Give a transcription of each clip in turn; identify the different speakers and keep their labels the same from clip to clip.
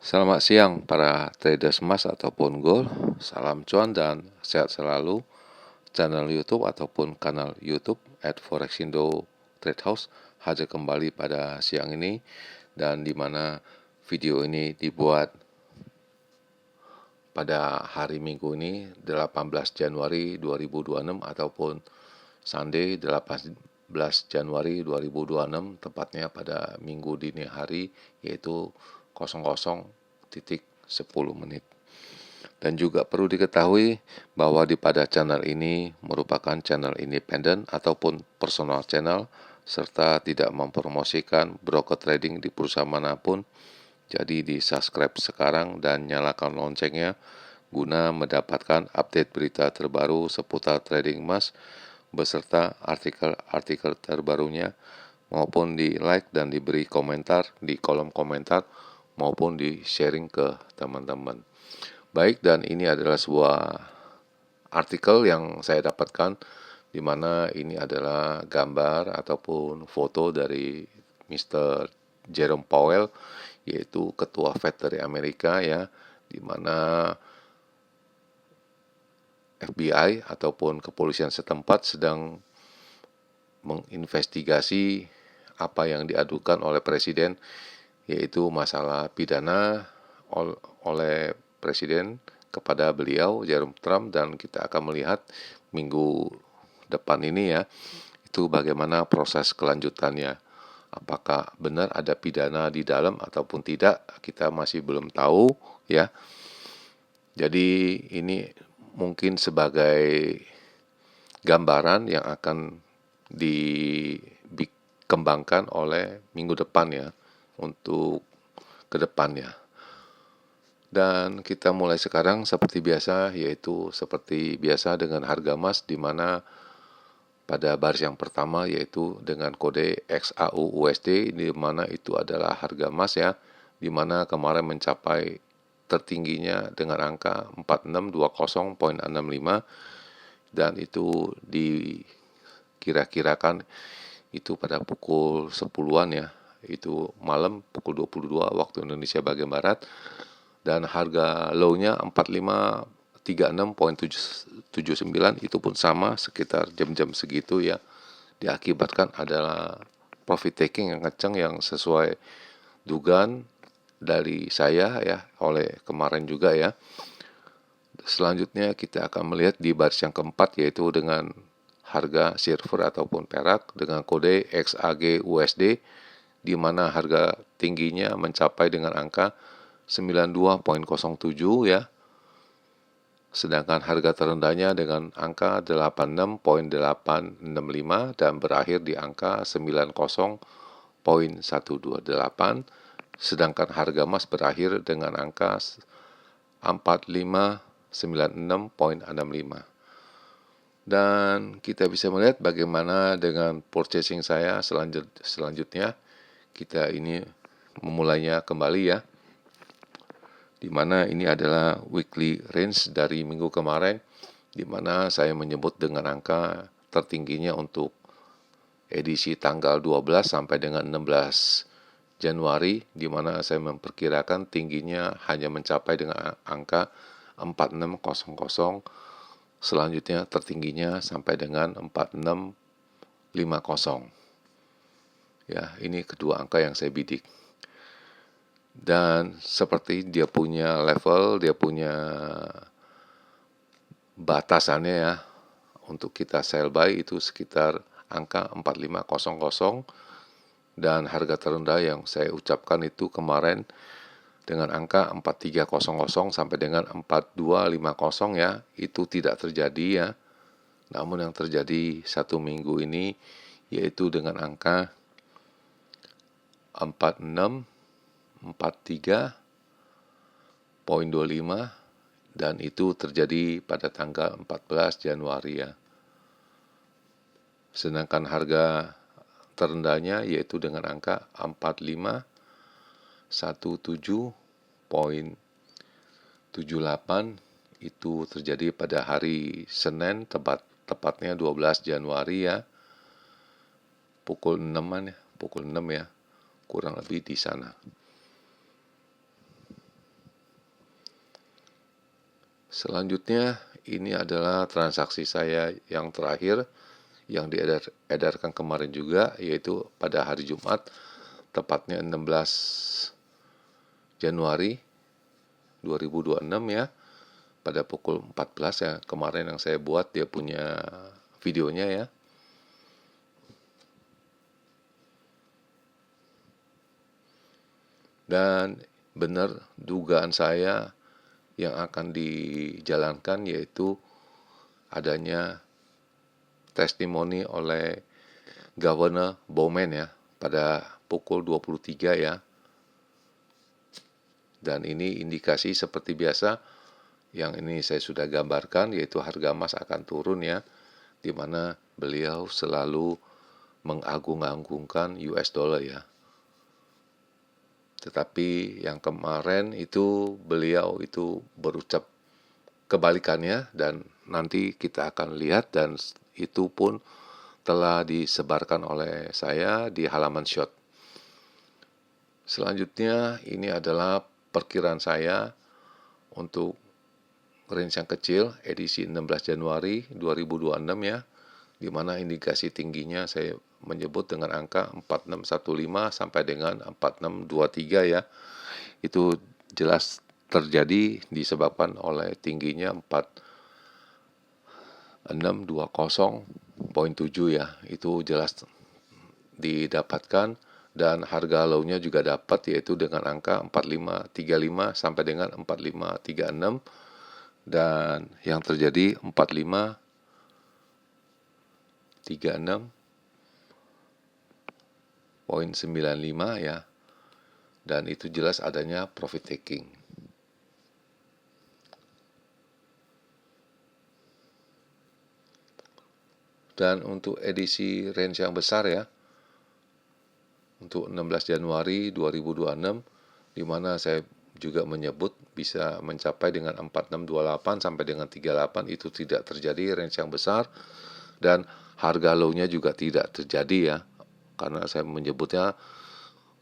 Speaker 1: Selamat siang para traders emas ataupun gold. Salam cuan dan sehat selalu. Channel YouTube ataupun kanal YouTube @forexindo Trade House hadir kembali pada siang ini, dan di mana video ini dibuat pada hari Minggu ini 18 Januari 2026 ataupun Sunday 18 Januari 2026, tepatnya pada Minggu dini hari, yaitu 00.10 menit. Dan juga perlu diketahui bahwa pada channel ini merupakan channel independen ataupun personal channel, serta tidak mempromosikan broker trading di perusahaan manapun. Jadi di subscribe sekarang dan nyalakan loncengnya guna mendapatkan update berita terbaru seputar trading emas beserta artikel-artikel terbarunya, maupun di like dan diberi komentar di kolom komentar maupun di sharing ke teman-teman. Baik, dan ini adalah sebuah artikel yang saya dapatkan, di mana ini adalah gambar ataupun foto dari Mr. Jerome Powell, yaitu ketua Fed dari Amerika ya, di mana FBI ataupun kepolisian setempat sedang menginvestigasi apa yang diadukan oleh Presiden, yaitu masalah pidana oleh Presiden kepada beliau Jerome Trump. Dan kita akan melihat minggu depan ini ya, itu bagaimana proses kelanjutannya. Apakah benar ada pidana di dalam ataupun tidak, kita masih belum tahu ya. Jadi ini mungkin sebagai gambaran yang akan dikembangkan oleh minggu depan ya, untuk ke depannya. Dan kita mulai sekarang seperti biasa, yaitu seperti biasa dengan harga emas, di mana pada baris yang pertama yaitu dengan kode XAU USD, di mana itu adalah harga emas ya, di mana kemarin mencapai tertingginya dengan angka 4620.65, dan itu dikira-kirakan itu pada pukul 10-an ya, itu malam pukul 22 waktu Indonesia bagian Barat. Dan harga low-nya 4536.79, itu pun sama sekitar jam-jam segitu ya, diakibatkan adalah profit taking yang kencang yang sesuai dugaan dari saya ya, oleh kemarin juga ya. Selanjutnya kita akan melihat di baris yang keempat, yaitu dengan harga silver ataupun perak dengan kode XAG USD, di mana harga tingginya mencapai dengan angka 92.07 ya. Sedangkan harga terendahnya dengan angka 86.865 dan berakhir di angka 90.128. Sedangkan harga emas berakhir dengan angka 4596.65. Dan kita bisa melihat bagaimana dengan purchasing saya selanjutnya. Kita ini memulainya kembali ya, di mana ini adalah weekly range dari minggu kemarin, di mana saya menyebut dengan angka tertingginya untuk edisi tanggal 12 sampai dengan 16 Januari, di mana saya memperkirakan tingginya hanya mencapai dengan angka 4600, selanjutnya tertingginya sampai dengan 4650. Ya, ini kedua angka yang saya bidik. Dan seperti dia punya level, dia punya batasannya ya, untuk kita sell buy itu sekitar angka 4500, dan harga terendah yang saya ucapkan itu kemarin dengan angka 4300 sampai dengan 4250 ya, itu tidak terjadi ya. Namun yang terjadi satu minggu ini yaitu dengan angka 4643.25, dan itu terjadi pada tanggal 14 Januari ya. Sedangkan harga terendahnya yaitu dengan angka 4517.78, itu terjadi pada hari Senin, tepatnya 12 Januari ya, pukul 6 ya, kurang lebih di sana. Selanjutnya ini adalah transaksi saya yang terakhir yang diedarkan kemarin juga, yaitu pada hari Jumat, tepatnya 16 Januari 2026 ya, pada pukul 14 ya, kemarin yang saya buat dia punya videonya ya. Dan benar dugaan saya yang akan dijalankan yaitu adanya testimoni oleh Governor Bowman ya pada pukul 23 ya. Dan ini indikasi seperti biasa yang ini saya sudah gambarkan, yaitu harga emas akan turun ya, di mana beliau selalu mengagung-agungkan US dollar ya. Tetapi yang kemarin itu beliau itu berucap kebalikannya, dan nanti kita akan lihat, dan itu pun telah disebarkan oleh saya di halaman shot. Selanjutnya ini adalah perkiraan saya untuk range yang kecil edisi 16 Januari 2026 ya, di mana indikasi tingginya saya menyebut dengan angka 4615 sampai dengan 4623 ya. Itu jelas terjadi disebabkan oleh tingginya 4620.7 ya. Itu jelas didapatkan, dan harga low-nya juga dapat, yaitu dengan angka 4535 sampai dengan 4536, dan yang terjadi 4536.95 ya, dan itu jelas adanya profit taking. Dan untuk edisi range yang besar ya, untuk 16 Januari 2026, di mana saya juga menyebut bisa mencapai dengan 4628 sampai dengan 38, itu tidak terjadi range yang besar, dan harga low-nya juga tidak terjadi ya, karena saya menyebutnya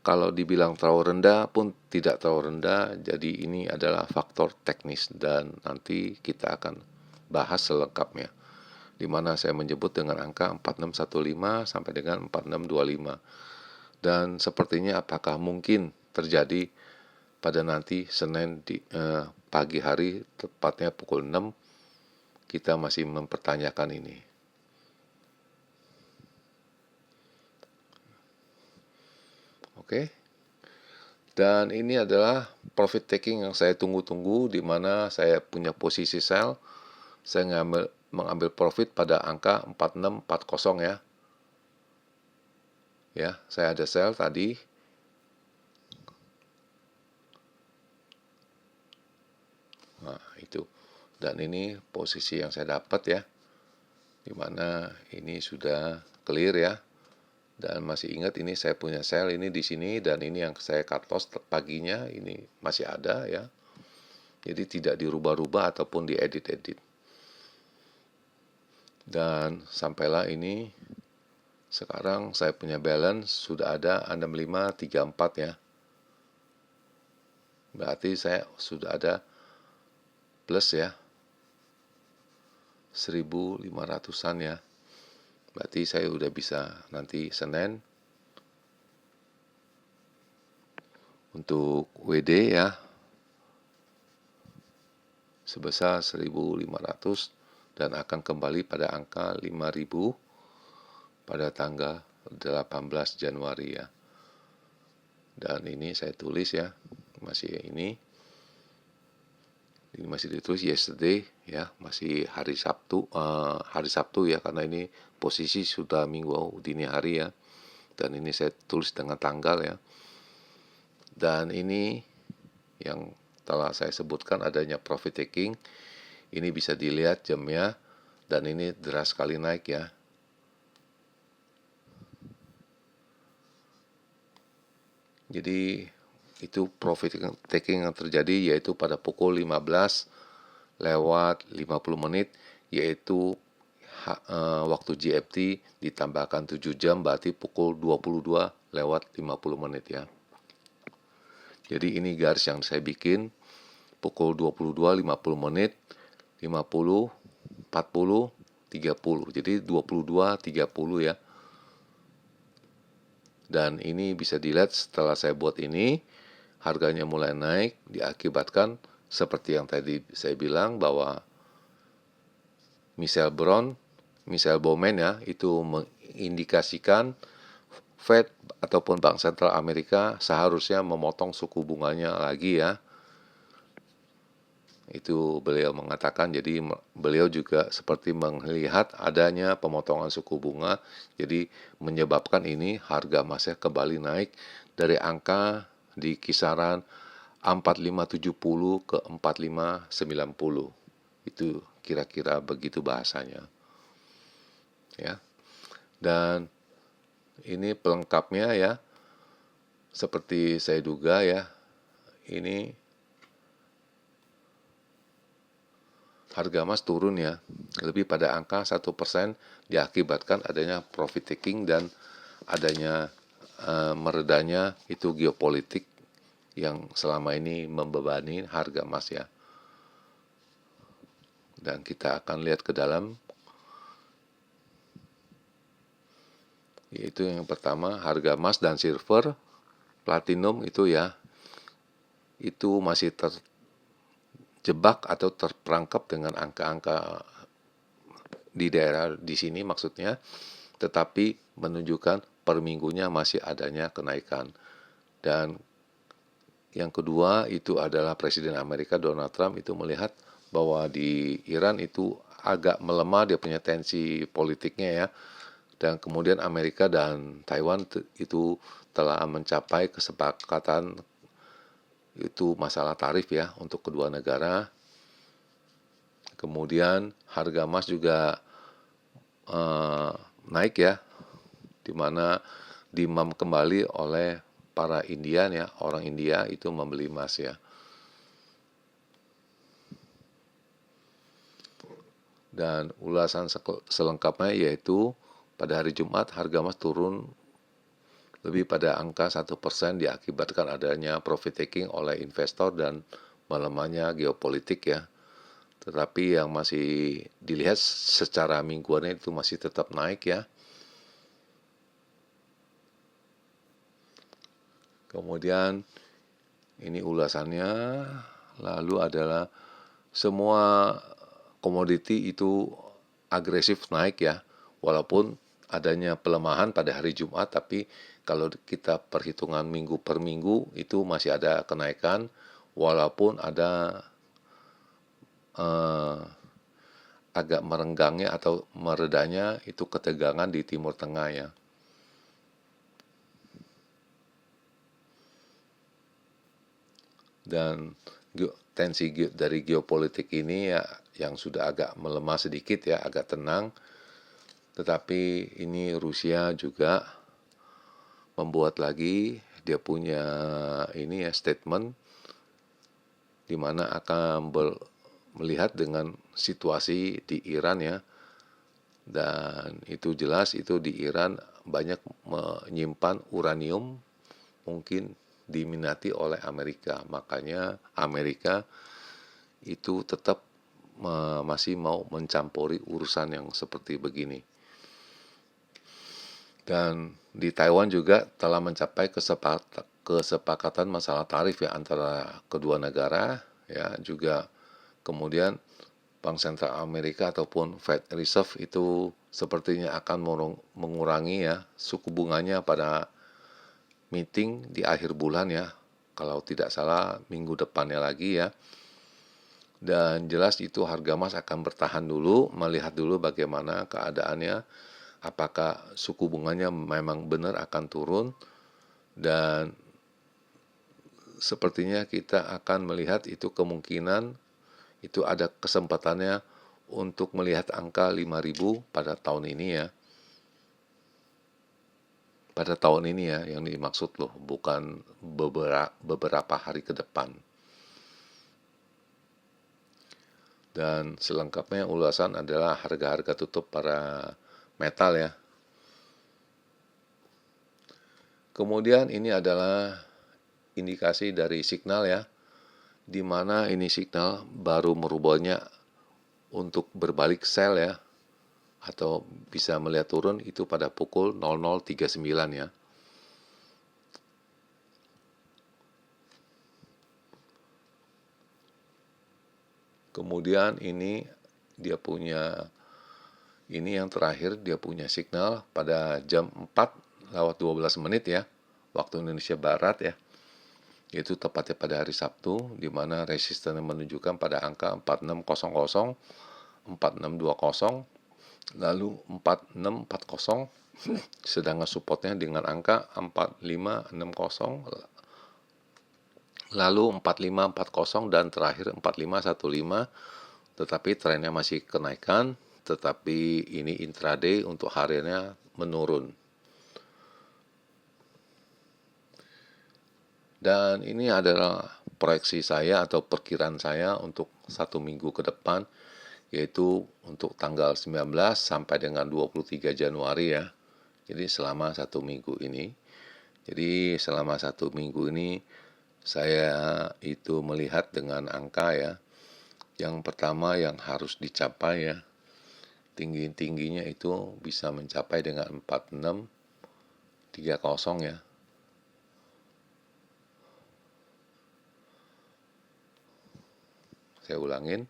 Speaker 1: kalau dibilang terlalu rendah pun tidak terlalu rendah. Jadi ini adalah faktor teknis, dan nanti kita akan bahas selengkapnya, di mana saya menyebut dengan angka 4615 sampai dengan 4625. Dan sepertinya apakah mungkin terjadi pada nanti Senin di pagi hari, tepatnya pukul 6, kita masih mempertanyakan ini. Oke. Dan ini adalah profit taking yang saya tunggu-tunggu, di mana saya punya posisi sell. Saya mengambil profit pada angka 4640 ya. Ya, saya ada sell tadi. Nah, itu. Dan ini posisi yang saya dapat ya, dimana ini sudah clear ya. Dan masih ingat ini saya punya sell ini di sini, dan ini yang saya cut loss paginya ini masih ada ya. Jadi tidak dirubah-rubah ataupun diedit-edit. Dan sampailah ini sekarang saya punya balance sudah ada 6534 ya. Berarti saya sudah ada plus ya, 1500-an ya. Berarti saya udah bisa nanti Senin untuk WD ya sebesar 1500, dan akan kembali pada angka 5000 pada tanggal 18 Januari ya. Dan ini saya tulis ya, masih ini masih ditulis yesterday ya, masih hari Sabtu ya, karena ini posisi sudah minggu dini hari ya, dan ini saya tulis dengan tanggal ya. Dan ini yang telah saya sebutkan adanya profit taking, ini bisa dilihat jamnya, dan ini deras sekali naik ya. Jadi itu profit taking yang terjadi yaitu pada pukul 15:50, yaitu waktu GMT ditambahkan 7 jam, berarti pukul 22:50 ya. Jadi ini garis yang saya bikin pukul 22:50 50, 40, 30. Jadi 22, 30 ya. Dan ini bisa dilihat setelah saya buat ini, harganya mulai naik diakibatkan seperti yang tadi saya bilang bahwa Michelle Bowman ya, itu mengindikasikan Fed ataupun Bank Sentral Amerika seharusnya memotong suku bunganya lagi ya. Itu beliau mengatakan, jadi beliau juga seperti melihat adanya pemotongan suku bunga, jadi menyebabkan ini harga emasnya kembali naik dari angka di kisaran 4570 ke 4590. Itu kira-kira begitu bahasanya. Ya. Dan ini pelengkapnya ya, seperti saya duga ya, ini harga emas turun ya, lebih pada angka 1% diakibatkan adanya profit taking dan adanya meredanya itu geopolitik yang selama ini membebani harga emas ya. Dan kita akan lihat ke dalam, yaitu yang pertama harga emas dan silver, platinum itu ya, itu masih terjebak atau terperangkap dengan angka-angka di daerah di sini maksudnya, tetapi menunjukkan per minggunya masih adanya kenaikan. Dan yang kedua itu adalah Presiden Amerika Donald Trump itu melihat bahwa di Iran itu agak melemah dia punya tensi politiknya ya. Dan kemudian Amerika dan Taiwan itu telah mencapai kesepakatan itu masalah tarif ya untuk kedua negara. Kemudian harga emas juga naik ya, di mana dimam kembali oleh para Indian ya, orang India itu membeli emas ya. Dan ulasan selengkapnya yaitu pada hari Jumat harga emas turun lebih pada angka 1% diakibatkan adanya profit taking oleh investor dan melemahnya geopolitik ya. Tetapi yang masih dilihat secara mingguannya itu masih tetap naik ya. Kemudian ini ulasannya, lalu adalah semua komoditi itu agresif naik ya, walaupun adanya pelemahan pada hari Jumat, tapi kalau kita perhitungan minggu per minggu itu masih ada kenaikan, walaupun ada agak merenggangnya atau meredanya itu ketegangan di Timur Tengah ya. Dan tensi dari geopolitik ini ya yang sudah agak melemah sedikit ya, agak tenang. Tetapi ini Rusia juga membuat lagi dia punya ini ya statement di mana akan melihat dengan situasi di Iran ya. Dan itu jelas itu di Iran banyak menyimpan uranium mungkin diminati oleh Amerika. Makanya Amerika itu tetap masih mau mencampuri urusan yang seperti begini. Dan di Taiwan juga telah mencapai kesepakatan masalah tarif ya antara kedua negara ya, juga kemudian Bank Sentral Amerika ataupun Fed Reserve itu sepertinya akan mengurangi ya suku bunganya pada meeting di akhir bulan ya, kalau tidak salah minggu depannya lagi ya. Dan jelas itu harga emas akan bertahan dulu, melihat dulu bagaimana keadaannya, apakah suku bunganya memang benar akan turun, dan sepertinya kita akan melihat itu kemungkinan itu ada kesempatannya untuk melihat angka 5.000 pada tahun ini ya. Pada tahun ini ya yang dimaksud loh, bukan beberapa hari ke depan. Dan selengkapnya ulasan adalah harga-harga tutup para metal ya. Kemudian ini adalah indikasi dari signal ya, di mana ini signal baru merubahnya untuk berbalik sell ya, atau bisa melihat turun itu pada pukul 00.39 ya. Kemudian ini dia punya, ini yang terakhir dia punya signal pada jam 4:12 ya, waktu Indonesia Barat ya. Yaitu tepatnya pada hari Sabtu, di mana resisten menunjukkan pada angka 4600, 4620, lalu 4640, sedangkan supportnya dengan angka 4560, lalu 4540 dan terakhir 4515, tetapi trennya masih kenaikan, tetapi ini intraday untuk hariannya menurun. Dan ini adalah proyeksi saya atau perkiraan saya untuk 1 minggu ke depan, yaitu untuk tanggal 19 sampai dengan 23 Januari ya. Jadi selama 1 minggu ini. Jadi selama 1 minggu ini saya itu melihat dengan angka ya. Yang pertama yang harus dicapai ya, tingginya itu bisa mencapai dengan 4630 ya. Saya ulangin,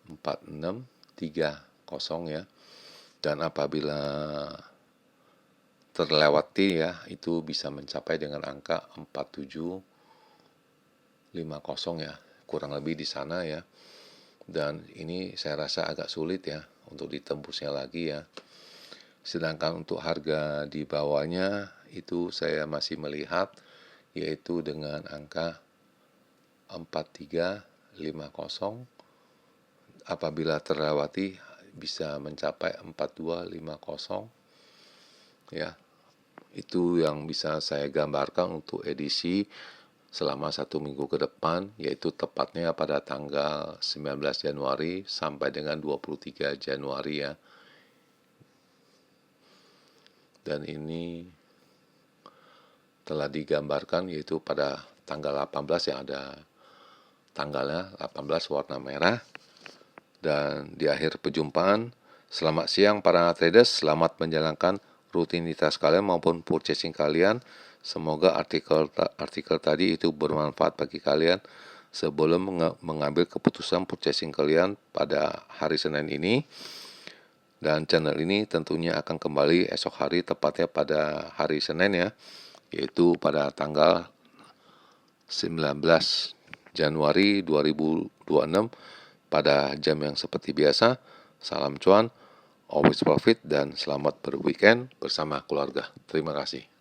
Speaker 1: 4630 ya. Dan apabila terlewati ya, itu bisa mencapai dengan angka 4750 ya, kurang lebih di sana ya. Dan ini saya rasa agak sulit ya untuk ditembusnya lagi ya. Sedangkan untuk harga di bawahnya itu saya masih melihat yaitu dengan angka 4350, apabila terlewati bisa mencapai 4250 ya. Itu yang bisa saya gambarkan untuk edisi selama 1 minggu ke depan, yaitu tepatnya pada tanggal 19 Januari sampai dengan 23 Januari ya. Dan ini telah digambarkan yaitu pada tanggal 18 yang ada tanggalnya 18 warna merah. Dan di akhir perjumpaan, selamat siang para traders, selamat menjalankan rutinitas kalian maupun purchasing kalian. Semoga artikel tadi itu bermanfaat bagi kalian sebelum mengambil keputusan purchasing kalian pada hari Senin ini. Dan channel ini tentunya akan kembali esok hari, tepatnya pada hari Senin ya, yaitu pada tanggal 19 Januari 2026 pada jam yang seperti biasa. Salam cuan, always profit, dan selamat berweekend bersama keluarga. Terima kasih.